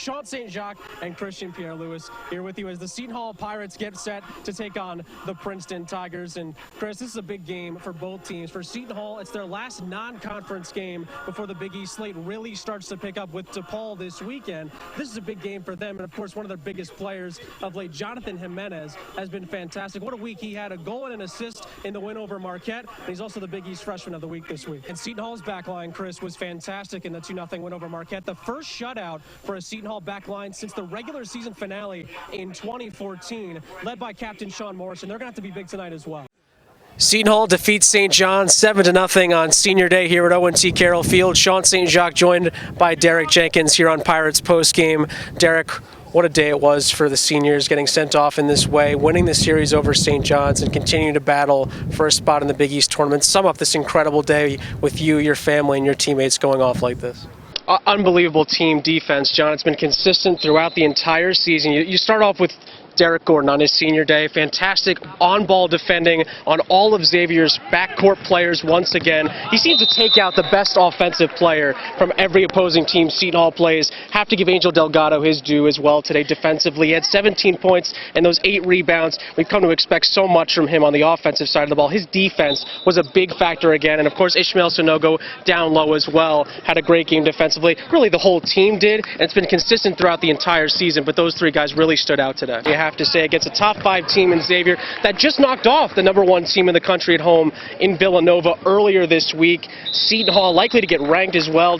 Sean St. Jacques and Christian Pierre-Louis here with you as the Seton Hall Pirates get set to take on the Princeton Tigers. And Chris, this is a big game for both teams. For Seton Hall, it's their last non-conference game before the Big East slate really starts to pick up with DePaul this weekend. This is a big game for them, and of course one of their biggest players of late, Jonathan Jimenez, has been fantastic. What a week. He had a goal and an assist in the win over Marquette, and he's also the Big East Freshman of the Week this week. And Seton Hall's back line, Chris, was fantastic in the 2-0 win over Marquette. The first shutout for a Seton Hall back line since the regular season finale in 2014, led by Captain Sean Morrison. They're going to have to be big tonight as well. Seton Hall defeats St. John 7-0 on senior day here at O&T Carroll Field. Sean St. Jacques joined by Derek Jenkins here on Pirates postgame. Derek, what a day it was for the seniors, getting sent off in this way, winning the series over St. John's and continuing to battle for a spot in the Big East tournament. Sum up this incredible day with you, your family, and your teammates going off like this. Unbelievable team defense, John. It's been consistent throughout the entire season. You start off with Derek Gordon on his senior day. Fantastic on-ball defending on all of Xavier's backcourt players once again. He seems to take out the best offensive player from every opposing team Seton Hall plays. Have to give Angel Delgado his due as well today defensively. He had 17 points and those 8 rebounds. We've come to expect so much from him on the offensive side of the ball. His defense was a big factor again. And of course, Ishmael Sonogo down low as well. Had a great game defensively. Really, the whole team did. And it's been consistent throughout the entire season. But those 3 guys really stood out today. Have to say, against a top 5 team in Xavier that just knocked off the #1 team in the country at home in Villanova earlier this week. Seton Hall likely to get ranked as well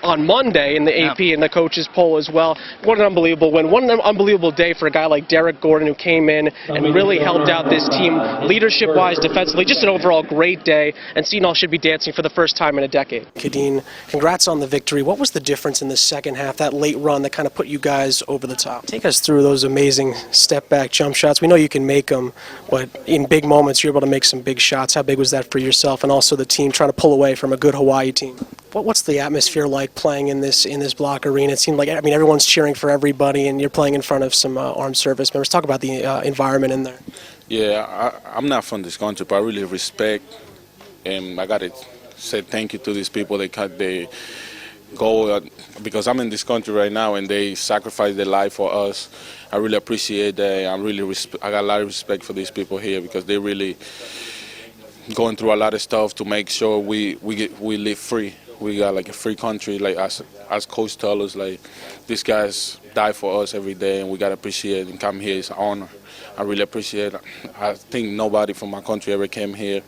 on Monday in the AP and the coaches poll as well. What an unbelievable win. What an unbelievable day for a guy like Derek Gordon, who came in and really helped out this team leadership-wise, defensively. Just an overall great day, and Seton Hall should be dancing for the first time in a decade. Kadeen, congrats on the victory. What was the difference in the second half, that late run that kind of put you guys over the top? Take us through those amazing step-back jump shots. We know you can make them, but in big moments you're able to make some big shots. How big was that for yourself and also the team trying to pull away from a good Hawaii team? What's the atmosphere like playing in this block arena? It seemed like, I mean, everyone's cheering for everybody, and you're playing in front of some armed service members. Talk about the environment in there. Yeah, I'm not from this country, but I really respect, and I got to say thank you to these people. They go because I'm in this country right now, and they sacrifice their life for us. I really appreciate that. I got a lot of respect for these people here because they really going through a lot of stuff to make sure we live free. We got like a free country, like as coach tell us, like these guys die for us every day, and we gotta appreciate it and come here. It's an honor. I really appreciate it. I think nobody from my country ever came here,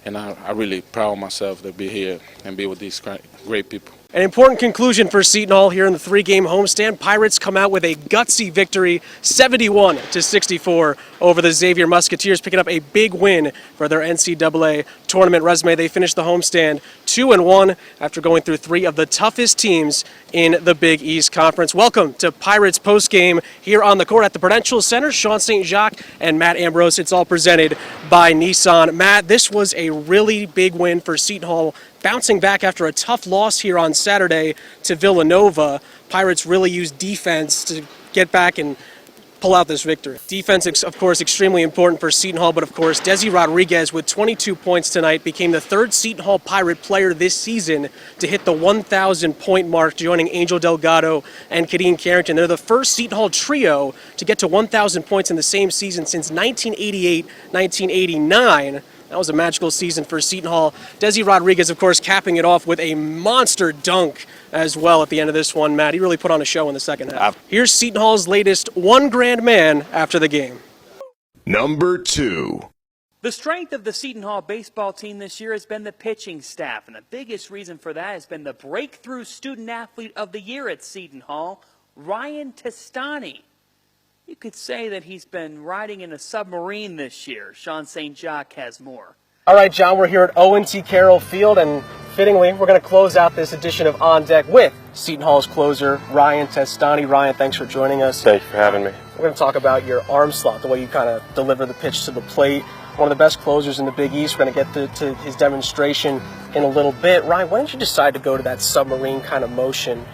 and I really proud of myself to be here and be with these great people. An important conclusion for Seton Hall here in the 3-game homestand. Pirates come out with a gutsy victory, 71-64 over the Xavier Musketeers, picking up a big win for their NCAA tournament resume. They finished the homestand 2-1 after going through 3 of the toughest teams in the Big East Conference. Welcome to Pirates postgame here on the court at the Prudential Center. Sean St. Jacques and Matt Ambrose. It's all presented by Nissan. Matt, this was a really big win for Seton Hall, bouncing back after a tough loss here on Saturday to Villanova. Pirates really used defense to get back and pull out this victory. Defense, of course, extremely important for Seton Hall, but of course, Desi Rodriguez with 22 points tonight became the 3rd Seton Hall Pirate player this season to hit the 1,000-point mark, joining Angel Delgado and Kadeen Carrington. They're the first Seton Hall trio to get to 1,000 points in the same season since 1988-1989. That was a magical season for Seton Hall. Desi Rodriguez, of course, capping it off with a monster dunk as well at the end of this one. Matt, he really put on a show in the second half. Here's Seton Hall's latest one grand man after the game. Number 2. The strength of the Seton Hall baseball team this year has been the pitching staff, and the biggest reason for that has been the breakthrough student athlete of the year at Seton Hall, Ryan Testani. You could say that he's been riding in a submarine this year. Sean St. Jacques has more. All right, John, we're here at O&T Carroll Field, and fittingly, we're going to close out this edition of On Deck with Seton Hall's closer, Ryan Testani. Ryan, thanks for joining us. Thank you for having me. We're going to talk about your arm slot, the way you kind of deliver the pitch to the plate. One of the best closers in the Big East. We're going to get to his demonstration in a little bit. Ryan, why did you decide to go to that submarine kind of motion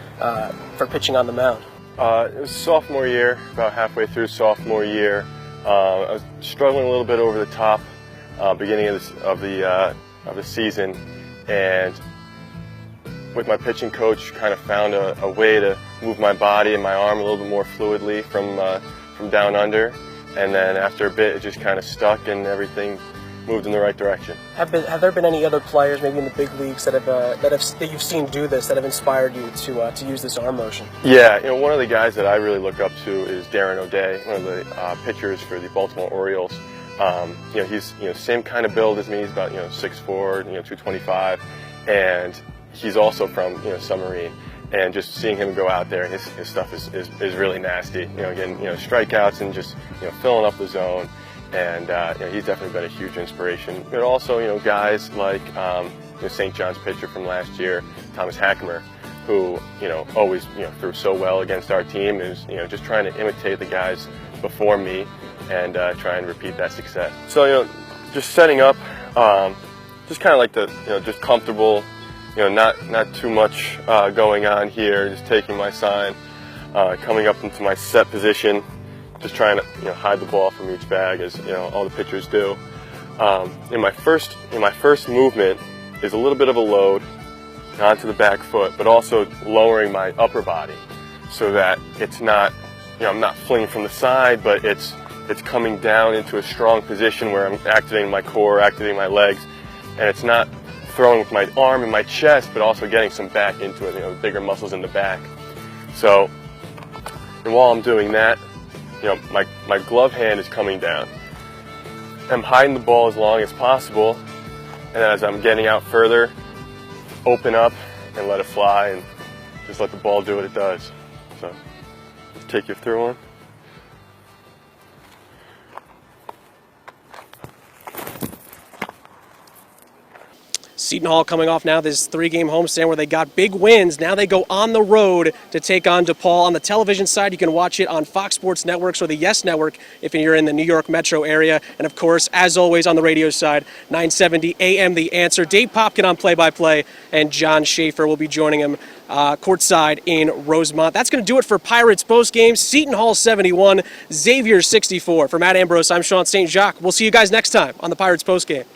for pitching on the mound? It was sophomore year, about halfway through sophomore year. I was struggling a little bit over the top beginning of the season, and with my pitching coach, kind of found a way to move my body and my arm a little bit more fluidly from down under, and then after a bit it just kind of stuck and everything moved in the right direction. Have there been any other players, maybe in the big leagues, that you've seen do this, that have inspired you to use this arm motion? Yeah, one of the guys that I really look up to is Darren O'Day, one of the pitchers for the Baltimore Orioles. He's same kind of build as me. He's about 6'4", 225, and he's also from Submarine. And just seeing him go out there, his stuff is really nasty. Getting strikeouts and just filling up the zone. And he's definitely been a huge inspiration. But also, guys like St. John's pitcher from last year, Thomas Hackemer, who always threw so well against our team. Is just trying to imitate the guys before me and try and repeat that success. So just setting up, just kind of like the just comfortable, not too much going on here. Just taking my sign, coming up into my set position. Just trying to hide the ball from each bag, as all the pitchers do. In my first movement is a little bit of a load onto the back foot, but also lowering my upper body so that it's not I'm not flinging from the side, but it's coming down into a strong position where I'm activating my core, activating my legs, and it's not throwing with my arm and my chest, but also getting some back into it, bigger muscles in the back. So, and while I'm doing that, my glove hand is coming down. I'm hiding the ball as long as possible, and as I'm getting out further, open up and let it fly and just let the ball do what it does. So, let's take you through one. Seton Hall coming off now this 3-game homestand where they got big wins. Now they go on the road to take on DePaul. On the television side, you can watch it on Fox Sports Networks or the Yes Network if you're in the New York metro area. And of course, as always on the radio side, 970 AM The Answer. Dave Popkin on play-by-play, and John Schaefer will be joining him courtside in Rosemont. That's going to do it for Pirates postgame. Seton Hall 71, Xavier 64. For Matt Ambrose, I'm Sean St. Jacques. We'll see you guys next time on the Pirates postgame.